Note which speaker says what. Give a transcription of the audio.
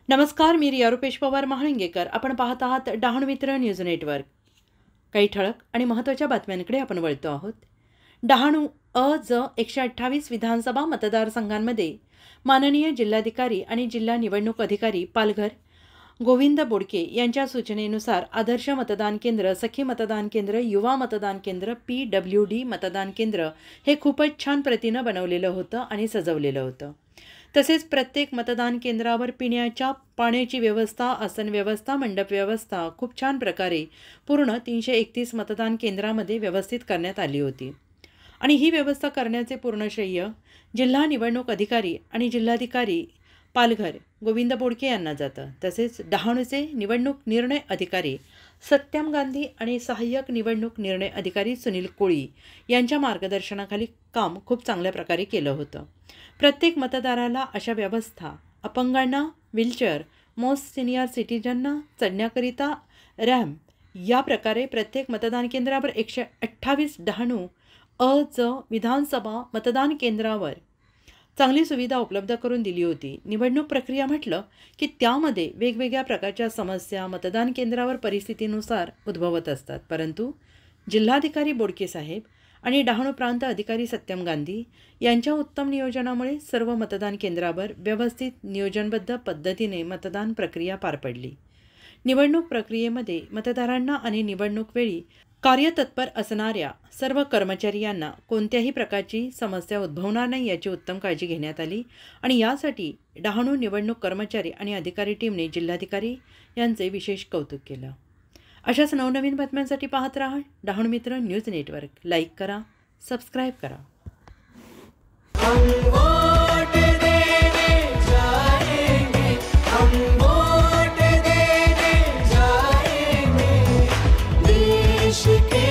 Speaker 1: नमस्कार, मी रिया रुपेश पवार महाळंगेकर. आपण पाहत आहात डहाणू मित्र न्यूज नेटवर्क. काही ठळक आणि महत्त्वाच्या बातम्यांकडे आपण वळतो आहोत. डहाणू ज 128 विधानसभा मतदारसंघांमध्ये माननीय जिल्हाधिकारी आणि जिल्हा निवडणूक अधिकारी पालघर गोविंद बोडके यांच्या सूचनेनुसार आदर्श मतदान केंद्र, सखी मतदान केंद्र, युवा मतदान केंद्र, PWD मतदान केंद्र हे खूपच छान प्रतीनं बनवलेलं होतं आणि सजवलेलं होतं. तसेच प्रत्येक मतदान केंद्रावर पिण्याच्या पाण्याची व्यवस्था, आसन व्यवस्था, मंडप व्यवस्था खूप छान प्रकारे पूर्ण 331 मतदान केंद्रामध्ये व्यवस्थित करण्यात आली होती. आणि ही व्यवस्था करण्याचे पूर्ण श्रेय जिल्हा निवडणूक अधिकारी आणि जिल्हाधिकारी पालघर गोविंद बोडके यांना जातं. तसेच डहाणूचे निवडणूक निर्णय अधिकारी सत्यम गांधी आणि सहाय्यक निवडणूक निर्णय अधिकारी सुनील कोळी यांच्या मार्गदर्शनाखाली काम खूप चांगल्या प्रकारे केलं होतं. प्रत्येक मतदाराला अशा व्यवस्था, अपंगांना व्हीलचेअर, मोस्ट सिनियर सिटीजनना चढण्याकरिता रॅम्प या प्रकारे प्रत्येक मतदान केंद्रावर 128 डहाणू ज विधानसभा मतदान केंद्रावर चांगली सुविधा उपलब्ध करून दिली होती. निवडणूक प्रक्रिया म्हटलं की त्यामध्ये वेगवेगळ्या प्रकारच्या समस्या मतदान केंद्रावर परिस्थितीनुसार उद्भवत असतात. परंतु जिल्हाधिकारी बोडके साहेब आणि डहाणू प्रांत अधिकारी सत्यम गांधी यांच्या उत्तम नियोजनामुळे सर्व मतदान केंद्रावर व्यवस्थित नियोजनबद्ध पद्धतीने मतदान प्रक्रिया पार पडली. निवडणूक प्रक्रियेमध्ये मतदारांना आणि निवडणूक वेळी कार्यतत्पर असणाऱ्या सर्व कर्मचारी यांना कोणत्याही प्रकारची समस्या उद्भवणार नाही याची उत्तम काळजी घेण्यात आली आणि यासाठी डहाणू निवडणूक कर्मचारी आणि अधिकारी टीमने जिल्हाधिकारी यांचे विशेष कौतुक केलं. अशाच नवनवीन बातम्यांसाठी पाहत राहा डहाणू मित्र न्यूज नेटवर्क. लाईक करा, सबस्क्राईब करा.
Speaker 2: हम वोट देने जाएंगे, हम वोट देने जाएंगे, देश के